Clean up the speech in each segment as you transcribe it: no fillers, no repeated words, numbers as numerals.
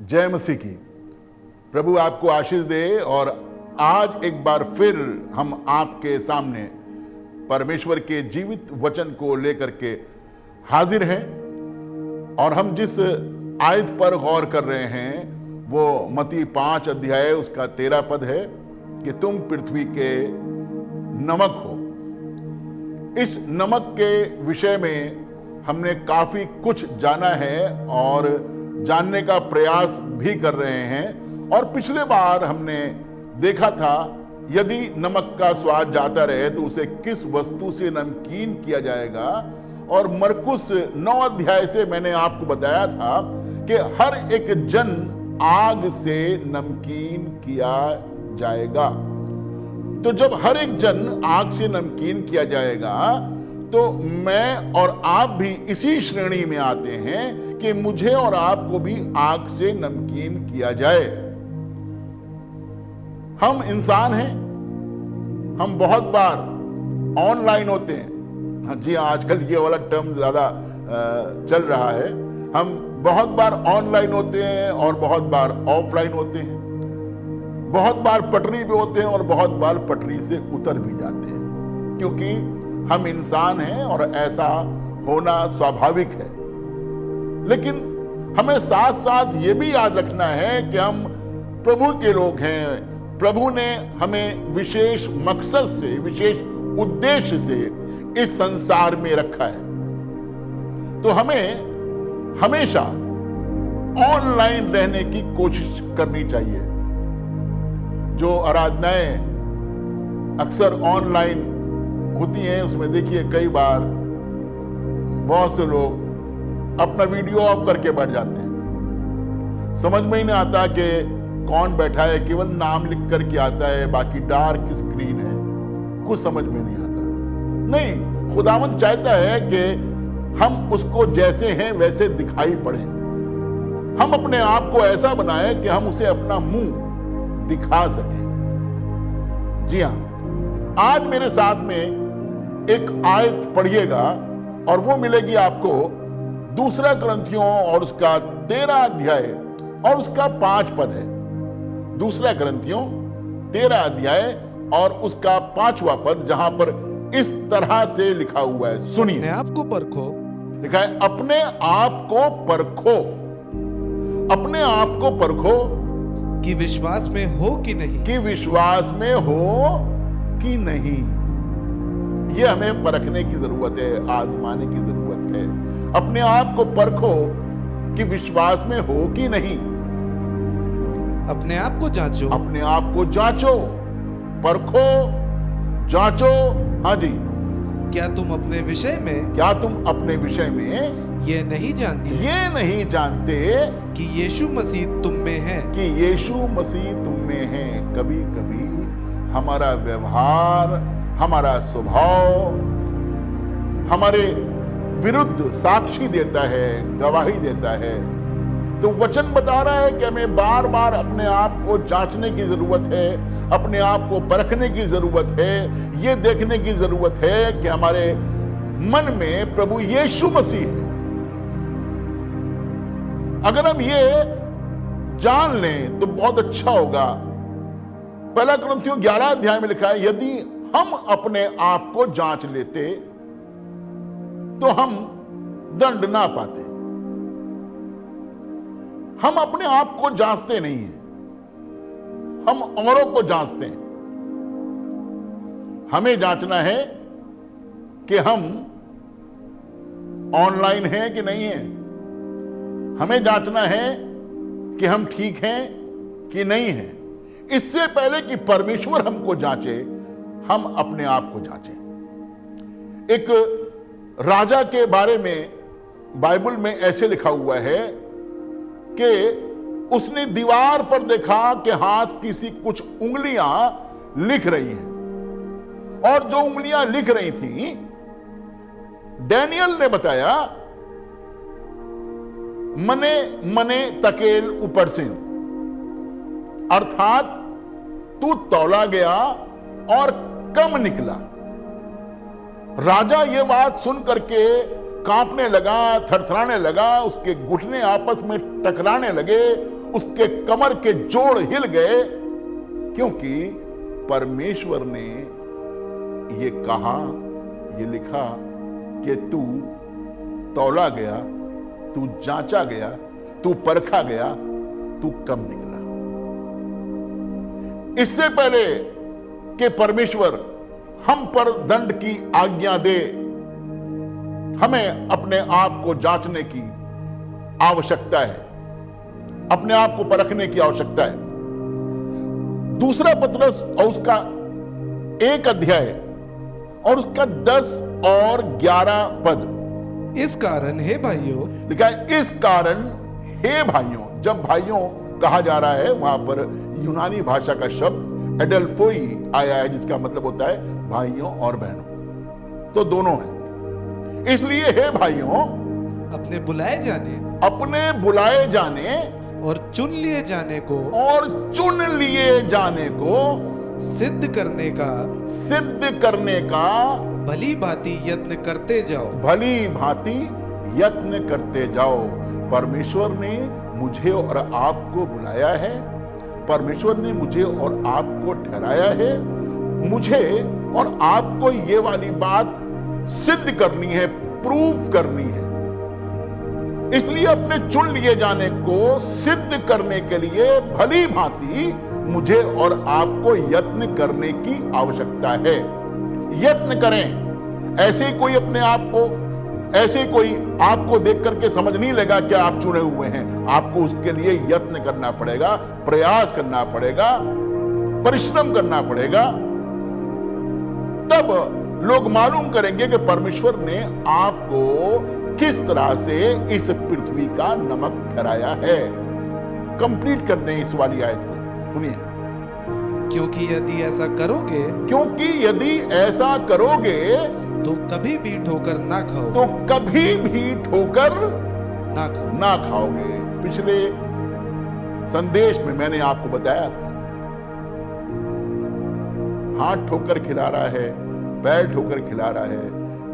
जय मसीह की। प्रभु आपको आशीष दे। और आज एक बार फिर हम आपके सामने परमेश्वर के जीवित वचन को लेकर के हाजिर हैं। और हम जिस आयत पर गौर कर रहे हैं वो मत्ती 5 अध्याय उसका 13 पद है कि तुम पृथ्वी के नमक हो। इस नमक के विषय में हमने काफी कुछ जाना है और जानने का प्रयास भी कर रहे हैं। और पिछले बार हमने देखा था यदि नमक का स्वाद जाता रहे तो उसे किस वस्तु से नमकीन किया जाएगा। और मरकुस 9 अध्याय से मैंने आपको बताया था कि हर एक जन आग से नमकीन किया जाएगा। तो जब हर एक जन आग से नमकीन किया जाएगा तो मैं और आप भी इसी श्रेणी में आते हैं कि मुझे और आपको भी आग से नमकीन किया जाए। हम इंसान हैं, हम बहुत बार ऑनलाइन होते हैं। हाँ जी, आजकल ये वाला टर्म ज्यादा चल रहा है। हम बहुत बार ऑनलाइन होते हैं और बहुत बार ऑफलाइन होते हैं। बहुत बार पटरी पे होते हैं और बहुत बार पटरी से उतर भी जाते हैं, क्योंकि हम इंसान हैं और ऐसा होना स्वाभाविक है। लेकिन हमें साथ साथ ये भी याद रखना है कि हम प्रभु के लोग हैं। प्रभु ने हमें विशेष मकसद से, विशेष उद्देश्य से इस संसार में रखा है। तो हमें हमेशा ऑनलाइन रहने की कोशिश करनी चाहिए। जो आराधनाएं अक्सर ऑनलाइन होती हैं उसमें देखिए कई बार बहुत से लोग अपना वीडियो ऑफ करके बैठ जाते हैं। समझ में ही नहीं आता कि कौन बैठा है, केवल नाम लिख करके आता है, बाकी डार्क स्क्रीन है, कुछ समझ में नहीं आता। नहीं, खुदावंद चाहता है कि हम उसको जैसे हैं वैसे दिखाई पड़े। हम अपने आप को ऐसा बनाएं कि हम उसे अपना मुंह दिखा सकें। जी हां, आज मेरे साथ में एक आयत पढ़िएगा और वो मिलेगी आपको 2 कुरिन्थियों और उसका 13 अध्याय और उसका 5 पद है। 2 कुरिन्थियों 13 अध्याय और उसका 5वां पद, जहां पर इस तरह से लिखा हुआ है, सुनिए। अपने आप को परखो। लिखा है अपने आप को परखो। अपने आप को परखो कि विश्वास में हो कि नहीं। कि विश्वास में हो कि नहीं। ये हमें परखने की जरूरत है, आजमाने की जरूरत है। अपने आप को परखो कि विश्वास में हो कि नहीं। अपने आप को जांचो। अपने आप को जांचो, परखो, जांचो। हाँ जी, क्या तुम अपने विषय में, क्या तुम अपने विषय में ये नहीं जानते कि यीशु मसीह तुम में है। कि यीशु मसीह तुम में है। कभी कभी हमारा व्यवहार, हमारा स्वभाव हमारे विरुद्ध साक्षी देता है, गवाही देता है। तो वचन बता रहा है कि हमें बार बार अपने आप को जांचने की जरूरत है, अपने आप को परखने की जरूरत है। ये देखने की जरूरत है कि हमारे मन में प्रभु यीशु मसीह है। अगर हम ये जान लें तो बहुत अच्छा होगा। 1 कुरिन्थियों 11 अध्याय में लिखा है, यदि हम अपने आप को जांच लेते तो हम दंड ना पाते। हम अपने आप को जांचते नहीं हैं, हम औरों को जांचते हैं। हमें जांचना है कि हम ऑनलाइन हैं कि नहीं हैं। हमें जांचना है कि हम ठीक हैं कि नहीं हैं। इससे पहले कि परमेश्वर हमको जांचे, हम अपने आप को जांचें। एक राजा के बारे में बाइबल में ऐसे लिखा हुआ है कि उसने दीवार पर देखा कि हाथ किसी कुछ उंगलियां लिख रही हैं। और जो उंगलियां लिख रही थी, डैनियल ने बताया, मने मने तकेल ऊपर से, अर्थात तू तौला गया और कम निकला। राजा ये बात सुन करके कांपने लगा, थरथराने लगा, उसके घुटने आपस में टकराने लगे। उसके कमर के जोड़ हिल गए, क्योंकि परमेश्वर ने ये कहा, ये लिखा कि तू तौला गया, तू जांचा गया, तू परखा गया, तू कम निकला। इससे पहले कि परमेश्वर हम पर दंड की आज्ञा दे, हमें अपने आप को जांचने की आवश्यकता है, अपने आप को परखने की आवश्यकता है। दूसरा पतरस और उसका 1 अध्याय और उसका 10 और 11 पद। इस कारण हे भाइयों, लिखा है इस कारण हे भाइयों। जब भाइयों कहा जा रहा है, वहां पर यूनानी भाषा का शब्द एडेल्फोई आया है, जिसका मतलब होता है भाइयों और बहनों, तो दोनों है। इसलिए हे भाइयों, अपने बुलाए जाने और चुन लिए जाने को सिद्ध करने का भली भांति यत्न करते जाओ। परमेश्वर ने मुझे और आपको बुलाया है, परमेश्वर ने मुझे और आपको ठहराया है। मुझे और आपको ये वाली बात सिद्ध करनी है, प्रूफ करनी है। इसलिए अपने चुन लिए जाने को सिद्ध करने के लिए भली भांति मुझे और आपको यत्न करने की आवश्यकता है। यत्न करें। ऐसे ही कोई अपने आप को, ऐसे ही कोई आपको देख करके समझ नहीं लेगा कि आप चुने हुए हैं। आपको उसके लिए यत्न करना पड़ेगा, प्रयास करना पड़ेगा, परिश्रम करना पड़ेगा। तब लोग मालूम करेंगे कि परमेश्वर ने आपको किस तरह से इस पृथ्वी का नमक ठहराया है। कंप्लीट कर दें इस वाली आयत को, सुनिए। क्योंकि यदि ऐसा करोगे तो कभी भी ठोकर ना खाओगे। पिछले संदेश में मैंने आपको बताया था, हाथ ठोकर खिला रहा है, पैर ठोकर खिला रहा है,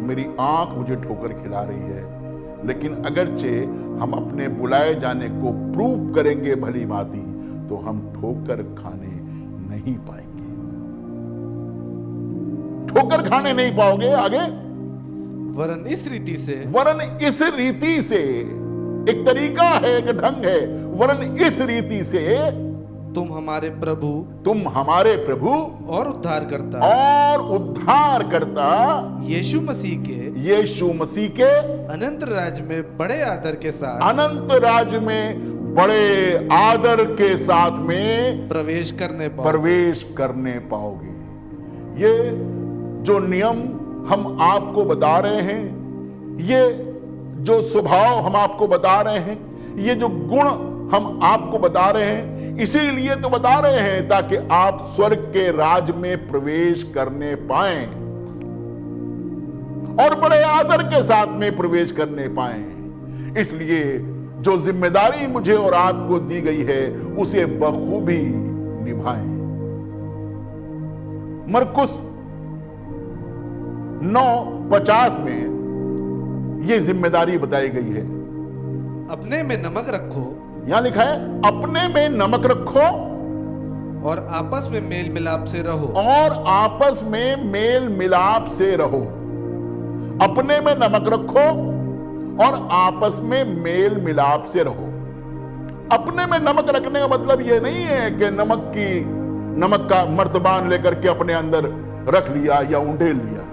मेरी आंख मुझे ठोकर खिला रही है। लेकिन अगरचे हम अपने बुलाए जाने को प्रूफ करेंगे भली भांति, तो हम ठोकर खाने नहीं पाएंगे। ठोकर खाने नहीं पाओगे आगे। वरन इस रीति से एक तरीका है, एक ढंग है। वरन इस रीति से तुम हमारे प्रभु और उद्धारकर्ता यीशु मसीह के अनंत राज्य में बड़े आदर के साथ में प्रवेश करने पाओगे। ये जो नियम हम आपको बता रहे हैं, ये जो स्वभाव हम आपको बता रहे हैं, ये जो गुण हम आपको बता रहे हैं, इसीलिए तो बता रहे हैं ताकि आप स्वर्ग के राज में प्रवेश करने पाएं और बड़े आदर के साथ में प्रवेश करने पाएं। इसलिए जो जिम्मेदारी मुझे और आपको दी गई है, उसे बखूबी निभाएं। मरकुस 9:50 में यह जिम्मेदारी बताई गई है। अपने में नमक रखो, यहां लिखा है अपने में नमक रखो और आपस में मेल मिलाप से रहो। अपने में नमक रखो और आपस में मेल मिलाप से रहो। अपने में नमक रखने का मतलब यह नहीं है कि नमक का मर्तबान लेकर के अपने अंदर रख लिया या उंडेल लिया।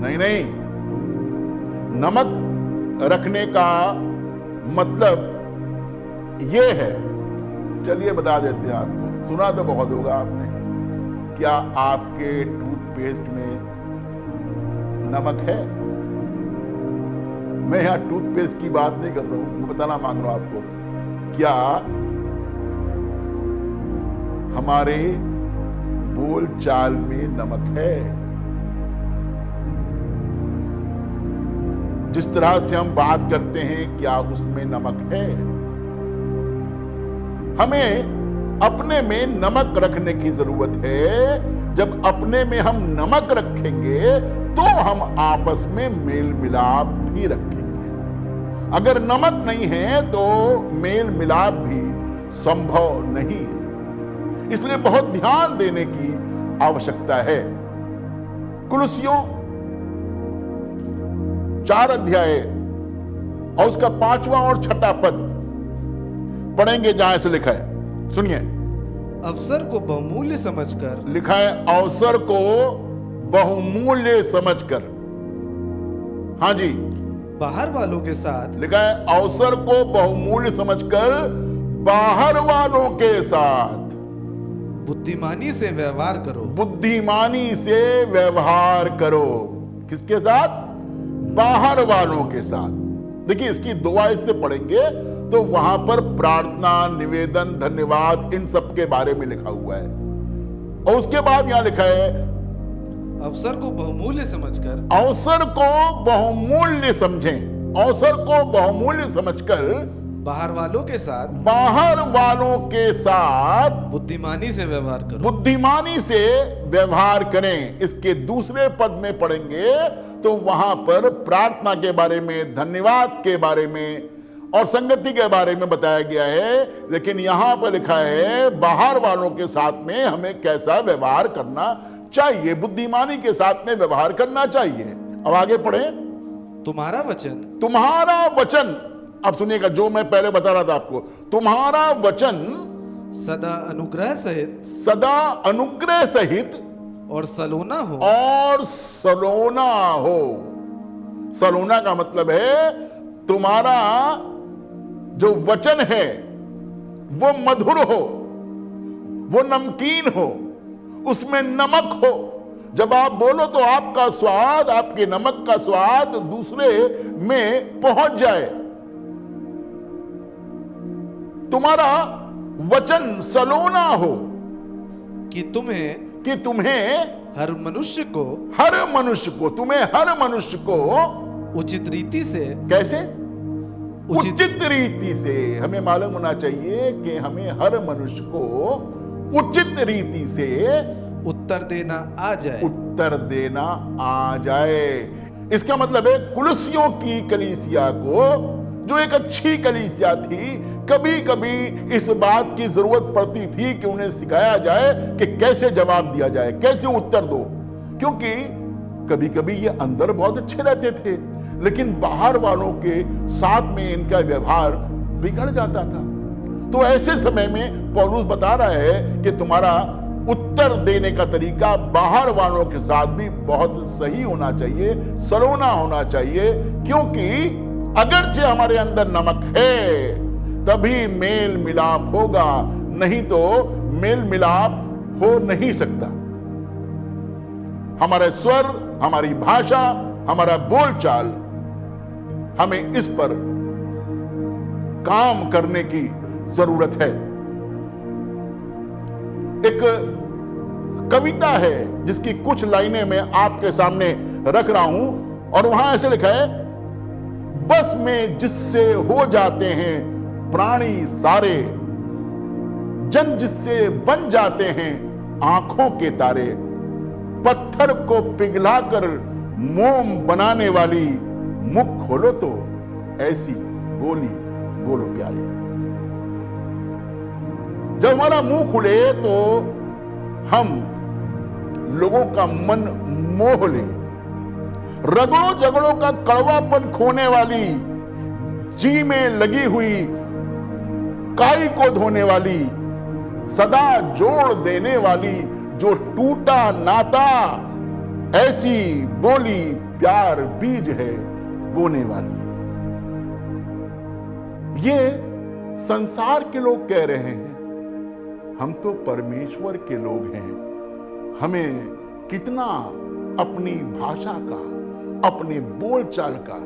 नहीं, नमक रखने का मतलब यह है, चलिए बता देते हैं आपको, सुना तो बहुत होगा आपने। क्या आपके टूथपेस्ट में नमक है? मैं यहां टूथपेस्ट की बात नहीं कर रहा हूं, मैं बताना मांग रहा हूं आपको। क्या हमारे बोलचाल में नमक है? जिस तरह से हम बात करते हैं, क्या उसमें नमक है? हमें अपने में नमक रखने की जरूरत है। जब अपने में हम नमक रखेंगे तो हम आपस में मेल मिलाप भी रखेंगे। अगर नमक नहीं है तो मेल मिलाप भी संभव नहीं है। इसलिए बहुत ध्यान देने की आवश्यकता है। कुलुसियों 4 अध्याय और उसका 5वां और 6वां पद पढ़ेंगे, जहां से लिखा है, सुनिए। अवसर को बहुमूल्य समझकर, लिखा है अवसर को बहुमूल्य समझकर। हाँ जी, बाहर वालों के साथ, लिखा है अवसर को बहुमूल्य समझकर बाहर वालों के साथ बुद्धिमानी से व्यवहार करो। बुद्धिमानी से व्यवहार करो। किसके साथ? बाहर वालों के साथ। देखिए, इसकी दुआ इससे पढ़ेंगे तो वहां पर प्रार्थना, निवेदन, धन्यवाद, इन सब के बारे में लिखा हुआ है। और उसके बाद यहां लिखा है अवसर को बहुमूल्य समझकर, अवसर को बहुमूल्य समझें। अवसर को बहुमूल्य समझकर बाहर वालों के साथ, बाहर वालों के साथ बुद्धिमानी से व्यवहार करो। बुद्धिमानी से व्यवहार करें। इसके दूसरे पद में पढ़ेंगे तो वहां पर प्रार्थना के बारे में, धन्यवाद के बारे में और संगति के बारे में बताया गया है। लेकिन यहां पर लिखा है बाहर वालों के साथ में हमें कैसा व्यवहार करना चाहिए, बुद्धिमानी के साथ में व्यवहार करना चाहिए। अब आगे पढ़ें। तुम्हारा वचन, तुम्हारा वचन, अब सुनिएगा जो मैं पहले बता रहा था आपको, तुम्हारा वचन सदा अनुग्रह सहित, सदा अनुग्रह सहित और सलोना हो। और सलोना हो। सलोना का मतलब है तुम्हारा जो वचन है वो मधुर हो, वो नमकीन हो, उसमें नमक हो। जब आप बोलो तो आपका स्वाद, आपके नमक का स्वाद दूसरे में पहुंच जाए। तुम्हारा वचन सलोना हो कि तुम्हें हर मनुष्य को, तुम्हें हर मनुष्य को उचित रीति से, कैसे? उचित रीति से। हमें मालूम होना चाहिए कि हमें हर मनुष्य को उचित रीति से उत्तर देना आ जाए। उत्तर देना आ जाए। इसका मतलब है कुलुसियों की कलीसिया को, जो एक अच्छी कलीसिया थी, कभी कभी इस बात की जरूरत पड़ती थी कि उन्हें सिखाया जाए कि कैसे जवाब दिया जाए, कैसे उत्तर दो। क्योंकि कभी कभी ये अंदर बहुत अच्छे रहते थे लेकिन बाहर वालों के साथ में इनका व्यवहार बिगड़ जाता था। तो ऐसे समय में पौलुस बता रहा है कि तुम्हारा उत्तर देने का तरीका बाहर वालों के साथ भी बहुत सही होना चाहिए, सलोना होना चाहिए। क्योंकि अगरचे हमारे अंदर नमक है तभी मेल मिलाप होगा, नहीं तो मेल मिलाप हो नहीं सकता। हमारे स्वर, हमारी भाषा, हमारा बोलचाल, हमें इस पर काम करने की जरूरत है। एक कविता है जिसकी कुछ लाइनें मैं आपके सामने रख रहा हूं और वहां ऐसे लिखा है, बस में जिससे हो जाते हैं प्राणी सारे, जन जिससे बन जाते हैं आंखों के तारे, पत्थर को पिघलाकर मोम बनाने वाली, मुख खोलो तो ऐसी बोली बोलो प्यारे। जब हमारा मुंह खुले तो हम लोगों का मन मोह ले। रगड़ों झगड़ों का कड़वापन खोने वाली, जी में लगी हुई काई को धोने वाली, सदा जोड़ देने वाली, जो टूटा नाता ऐसी बोली प्यार बीज है बोने वाली। ये संसार के लोग कह रहे हैं, हम तो परमेश्वर के लोग हैं, हमें कितना अपनी भाषा का, अपने बोलचाल का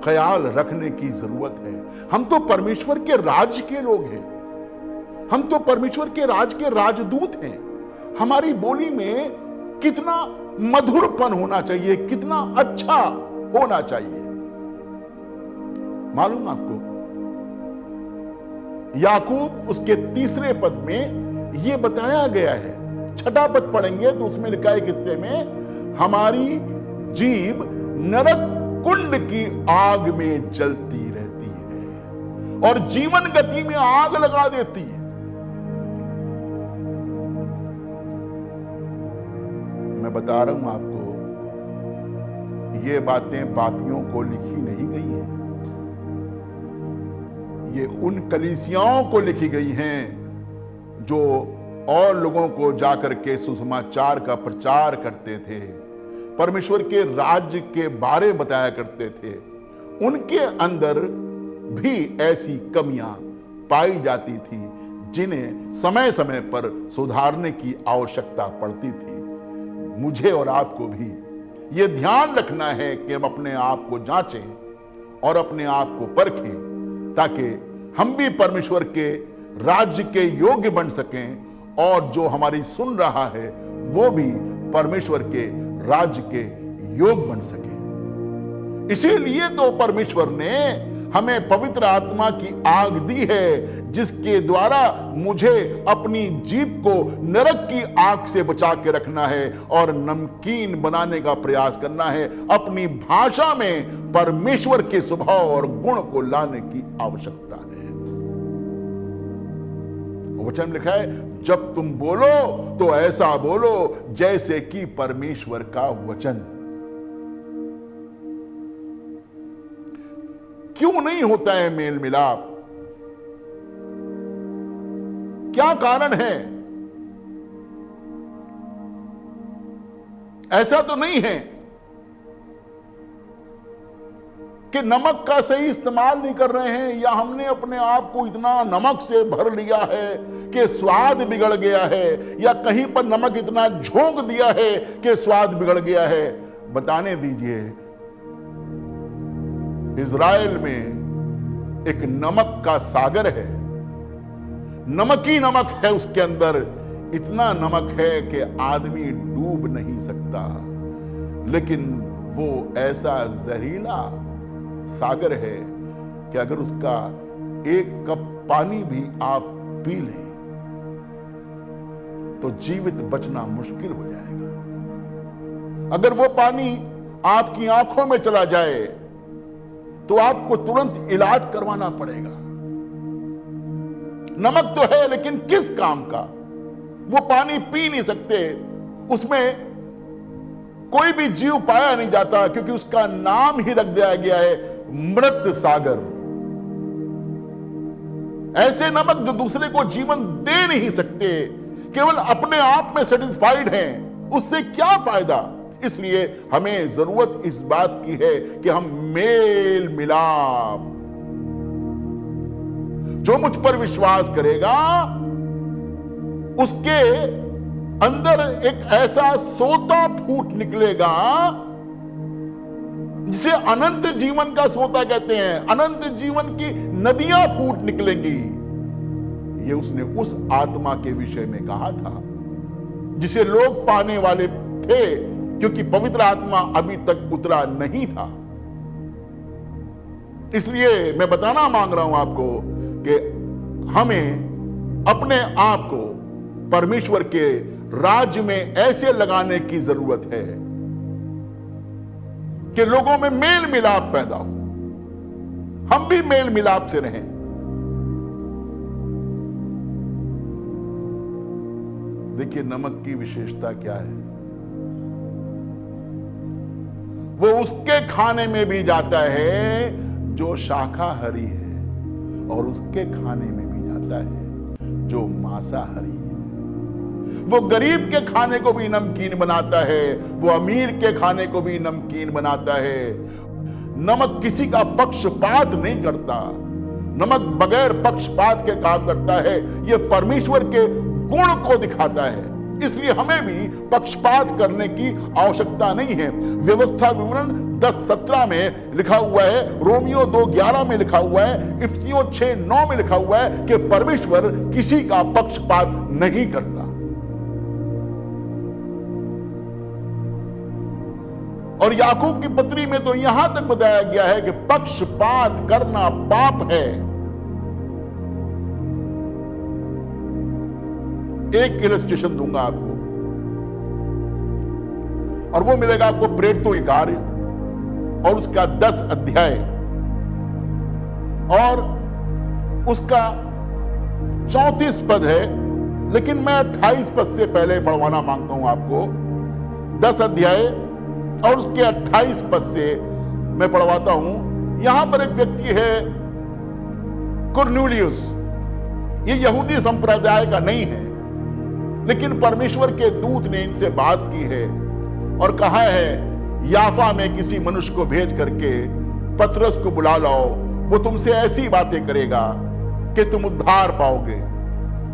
ख्याल रखने की जरूरत है। हम तो परमेश्वर के राज्य के लोग हैं, हम तो परमेश्वर के राज्य के राजदूत हैं। हमारी बोली में कितना मधुरपन होना चाहिए, कितना अच्छा होना चाहिए। मालूम आपको, याकूब उसके 3 पद में यह बताया गया है। 6 पद पढ़ेंगे तो उसमें लिखा है किस्से में, हमारी जीभ नरक कुंड की आग में जलती रहती है और जीवन गति में आग लगा देती है। बता रहा हूं आपको, ये बातें पापियों को लिखी नहीं गई हैं, ये उन कलीसियाओं को लिखी गई हैं जो और लोगों को जाकर के सुसमाचार का प्रचार करते थे, परमेश्वर के राज्य के बारे में बताया करते थे। उनके अंदर भी ऐसी कमियां पाई जाती थी जिन्हें समय समय पर सुधारने की आवश्यकता पड़ती थी। मुझे और आपको भी यह ध्यान रखना है कि हम अपने आप को जांचें और अपने आप को परखें, ताकि हम भी परमेश्वर के राज्य के योग्य बन सकें और जो हमारी सुन रहा है वो भी परमेश्वर के राज्य के योग बन सके। इसीलिए तो परमेश्वर ने हमें पवित्र आत्मा की आग दी है, जिसके द्वारा मुझे अपनी जीभ को नरक की आग से बचा के रखना है और नमकीन बनाने का प्रयास करना है। अपनी भाषा में परमेश्वर के स्वभाव और गुण को लाने की आवश्यकता है। वचन लिखा है, जब तुम बोलो तो ऐसा बोलो जैसे कि परमेश्वर का वचन। क्यों नहीं होता है मेल मिलाप? क्या कारण है? ऐसा तो नहीं है कि नमक का सही इस्तेमाल नहीं कर रहे हैं, या हमने अपने आप को इतना नमक से भर लिया है कि स्वाद बिगड़ गया है, या कहीं पर नमक इतना झोंक दिया है कि स्वाद बिगड़ गया है। बताने दीजिए, इज़राइल में एक नमक का सागर है, नमक ही नमक है उसके अंदर, इतना नमक है कि आदमी डूब नहीं सकता। लेकिन वो ऐसा जहरीला सागर है कि अगर उसका एक कप पानी भी आप पी लें तो जीवित बचना मुश्किल हो जाएगा। अगर वो पानी आपकी आंखों में चला जाए तो आपको तुरंत इलाज करवाना पड़ेगा। नमक तो है, लेकिन किस काम का? वो पानी पी नहीं सकते, उसमें कोई भी जीव पाया नहीं जाता, क्योंकि उसका नाम ही रख दिया गया है मृत सागर। ऐसे नमक जो दूसरे को जीवन दे नहीं सकते, केवल अपने आप में सेटिस्फाइड हैं, उससे क्या फायदा? इसलिए हमें जरूरत इस बात की है कि हम मेल मिलाप, जो मुझ पर विश्वास करेगा उसके अंदर एक ऐसा सोता फूट निकलेगा जिसे अनंत जीवन का सोता कहते हैं। अनंत जीवन की नदियां फूट निकलेंगी। ये उसने उस आत्मा के विषय में कहा था जिसे लोग पाने वाले थे, क्योंकि पवित्र आत्मा अभी तक उतरा नहीं था। इसलिए मैं बताना मांग रहा हूं आपको कि हमें अपने आप को परमेश्वर के राज्य में ऐसे लगाने की जरूरत है कि लोगों में मेल मिलाप पैदा हो, हम भी मेल मिलाप से रहें। देखिए, नमक की विशेषता क्या है? वो उसके खाने में भी जाता है जो शाकाहारी है, और उसके खाने में भी जाता है जो मांसाहारी है। वो गरीब के खाने को भी नमकीन बनाता है, वो अमीर के खाने को भी नमकीन बनाता है। नमक किसी का पक्षपात नहीं करता, नमक बगैर पक्षपात के काम करता है। यह परमेश्वर के गुण को दिखाता है। इसलिए हमें भी पक्षपात करने की आवश्यकता नहीं है। व्यवस्था विवरण 10:17 में लिखा हुआ है, रोमियो 2:11 में लिखा हुआ है, इफिसियों 6:9 में लिखा हुआ है कि परमेश्वर किसी का पक्षपात नहीं करता। और याकूब की पत्री में तो यहां तक बताया गया है कि पक्षपात करना पाप है। एक इलस्ट्रेशन दूंगा आपको, और वो मिलेगा आपको प्रेरितों के कार्य और उसका 10 अध्याय और उसका 34 पद है, लेकिन मैं 28 पद से पहले पढ़वाना मांगता हूं आपको। 10 अध्याय और उसके 28 पद से मैं पढ़वाता हूं। यहां पर एक व्यक्ति है कुरनेलियुस। ये यहूदी संप्रदाय का नहीं है, लेकिन परमेश्वर के दूत ने इनसे बात की है और कहा है याफा में किसी मनुष्य को भेज करके पतरस को बुला लाओ, वो तुमसे ऐसी बातें करेगा कि तुम उद्धार पाओगे।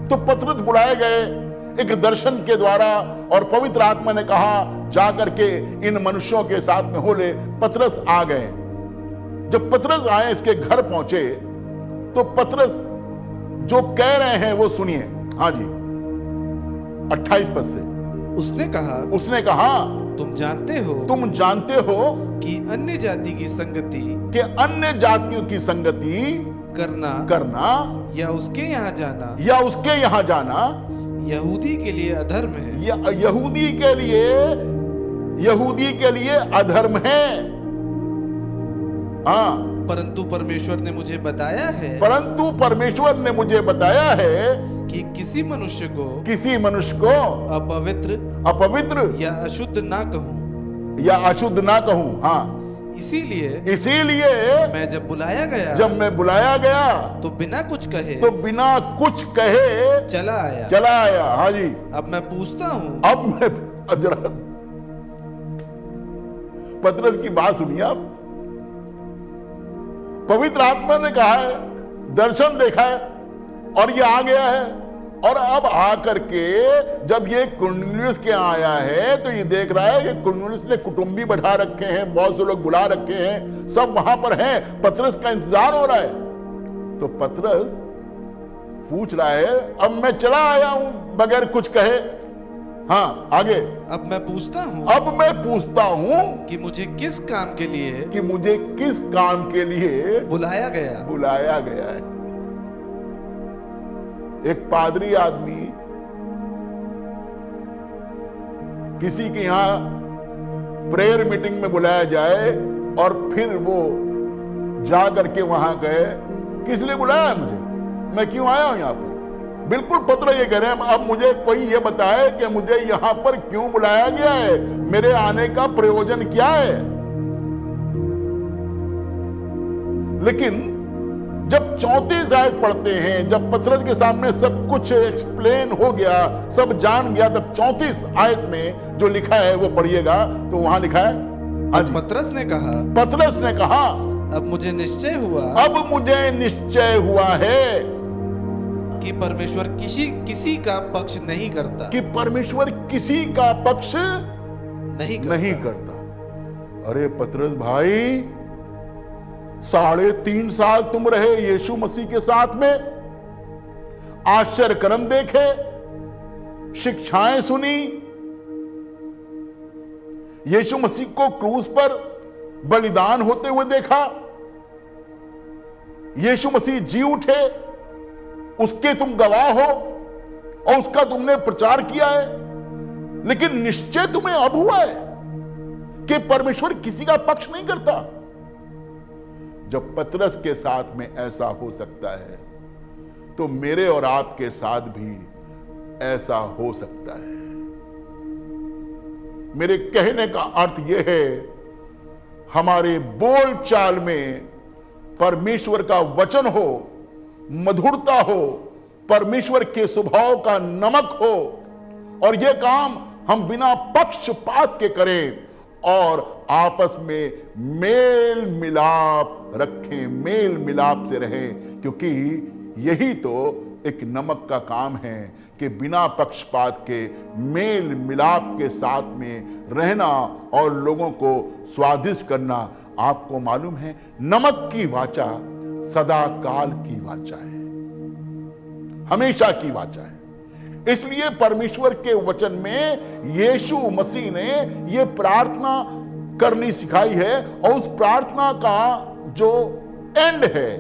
तो पतरस बुलाए गए एक दर्शन के द्वारा, और पवित्र आत्मा ने कहा जाकर के इन मनुष्यों के साथ में हो ले। पतरस आ गए। जब पतरस आए, इसके घर पहुंचे, तो पतरस जो कह रहे हैं वो सुनिए। हाँ जी, 28 पद से उसने कहा तुम जानते हो कि अन्य जाति की संगति अन्य जातियों की संगति करना या उसके यहाँ जाना यहूदी के लिए अधर्म है। यहूदी के लिए अधर्म है। हाँ, परंतु परमेश्वर ने मुझे बताया है कि किसी मनुष्य को अपवित्र या अशुद्ध ना कहूं। हाँ, इसीलिए मैं जब बुलाया गया तो बिना कुछ कहे चला आया। हाँ जी। अब मैं पूछता हूँ, अब जरा पतरस की बात सुनिए आप। पवित्र आत्मा ने कहा है, दर्शन देखा है और ये आ गया है, और अब आकर के जब ये कुरनेलियुस के आया है तो ये देख रहा है कि कुरनेलियुस ने कुटुंबी बढ़ा रखे हैं, बहुत से लोग बुला रखे हैं, सब वहां पर हैं, पतरस का इंतजार हो रहा है। तो पतरस पूछ रहा है, अब मैं चला आया हूं बगैर कुछ कहे। हाँ, आगे। अब मैं पूछता हूं कि मुझे किस काम के लिए बुलाया गया है। एक पादरी आदमी किसी के यहां प्रेयर मीटिंग में बुलाया जाए और फिर वो जा करके वहां गए, किस लिए बुलाया है मुझे, मैं क्यों आया हूं यहां पर। बिल्कुल पतरस ये कह रहे हैं, अब मुझे कोई ये बताए कि मुझे यहां पर क्यों बुलाया गया है, मेरे आने का प्रयोजन क्या है। लेकिन जब 34 आयत पढ़ते हैं, जब पतरस के सामने सब कुछ एक्सप्लेन हो गया, सब जान गया, तब 34 आयत में जो लिखा है वो पढ़िएगा। तो वहां लिखा है, पतरस ने कहा अब मुझे निश्चय हुआ है कि परमेश्वर किसी का पक्ष नहीं करता। अरे पतरस भाई, 3.5 साल तुम रहे यीशु मसीह के साथ में, आश्चर्य कर्म देखे, शिक्षाएं सुनी, यीशु मसीह को क्रूस पर बलिदान होते हुए देखा, यीशु मसीह जी उठे, उसके तुम गवाह हो और उसका तुमने प्रचार किया है। लेकिन निश्चय तुम्हें अब हुआ है कि परमेश्वर किसी का पक्ष नहीं करता। जब पतरस के साथ में ऐसा हो सकता है तो मेरे और आपके साथ भी ऐसा हो सकता है। मेरे कहने का अर्थ यह है, हमारे बोल चाल में परमेश्वर का वचन हो, मधुरता हो, परमेश्वर के स्वभाव का नमक हो, और यह काम हम बिना पक्षपात के करें और आपस में मेल मिलाप रखें, मेल मिलाप से रहें, क्योंकि यही तो एक नमक का काम है कि बिना पक्षपात के मेल मिलाप के साथ में रहना और लोगों को स्वादिष्ट करना। आपको मालूम है, नमक की वाचा सदा काल की वाचा है, हमेशा की वाचा है। इसलिए परमेश्वर के वचन में यीशु मसीह ने यह प्रार्थना करनी सिखाई है, और उस प्रार्थना का जो एंड है,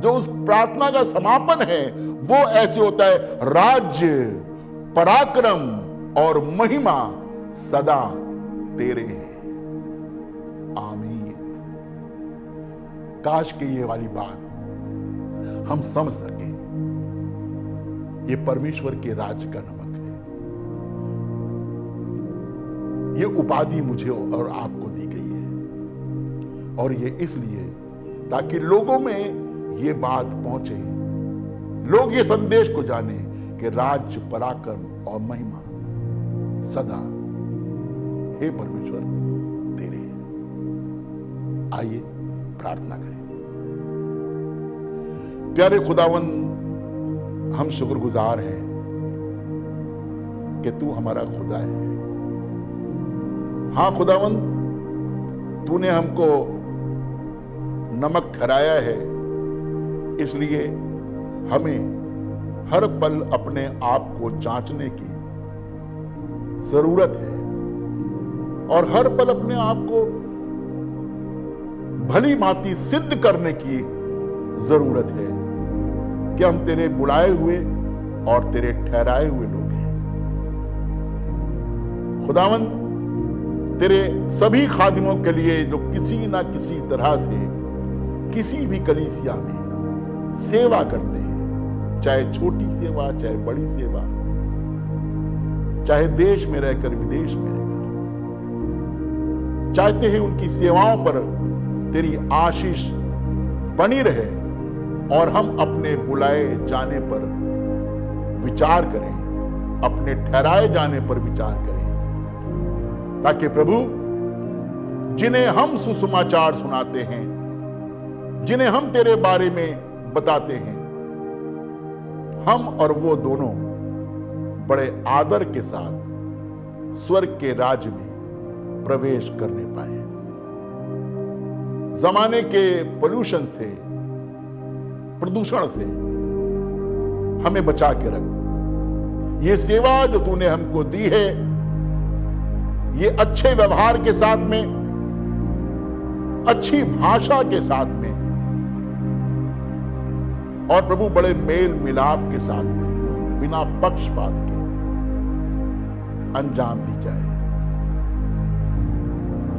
जो उस प्रार्थना का समापन है, वो ऐसे होता है, राज्य, पराक्रम और महिमा सदा तेरे हैं, आमीन। काश कि ये वाली बात हम समझ सकें। ये परमेश्वर के राज्य का नमक है। ये उपाधि मुझे और आपको दी गई है, और ये इसलिए ताकि लोगों में ये बात पहुंचे, लोग ये संदेश को जाने कि राज्य, पराक्रम और महिमा सदा हे परमेश्वर तेरे हैं। आइए प्रार्थना करें। प्यारे खुदावंद, हम शुक्रगुजार हैं कि तू हमारा खुदा है। हां खुदावंद, तूने हमको नमक ठहराया है, इसलिए हमें हर पल अपने आप को जांचने की जरूरत है और हर पल अपने आप को भली भांति सिद्ध करने की जरूरत है कि हम तेरे बुलाए हुए और तेरे ठहराए हुए लोग हैं। खुदावंद, तेरे सभी खादिमों के लिए जो किसी ना किसी तरह से किसी भी कलीसिया में सेवा करते हैं, चाहे छोटी सेवा चाहे बड़ी सेवा, चाहे देश में रहकर विदेश में रहकर, चाहते हैं उनकी सेवाओं पर तेरी आशीष बनी रहे और हम अपने बुलाए जाने पर विचार करें, अपने ठहराए जाने पर विचार करें, ताकि प्रभु जिन्हें हम सुसमाचार सुनाते हैं, जिन्हें हम तेरे बारे में बताते हैं, हम और वो दोनों बड़े आदर के साथ स्वर्ग के राज्य में प्रवेश करने पाए। जमाने के पोल्यूशन से, प्रदूषण से हमें बचा के रख। ये सेवा जो तूने हमको दी है, ये अच्छे व्यवहार के साथ में, अच्छी भाषा के साथ में और प्रभु बड़े मेल मिलाप के साथ में, बिना पक्षपात के अंजाम दी जाए।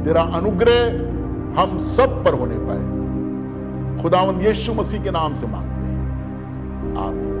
तेरा अनुग्रह हम सब पर होने पाए, खुदावंद यीशु मसीह के नाम से मांगते हैं, आमीन।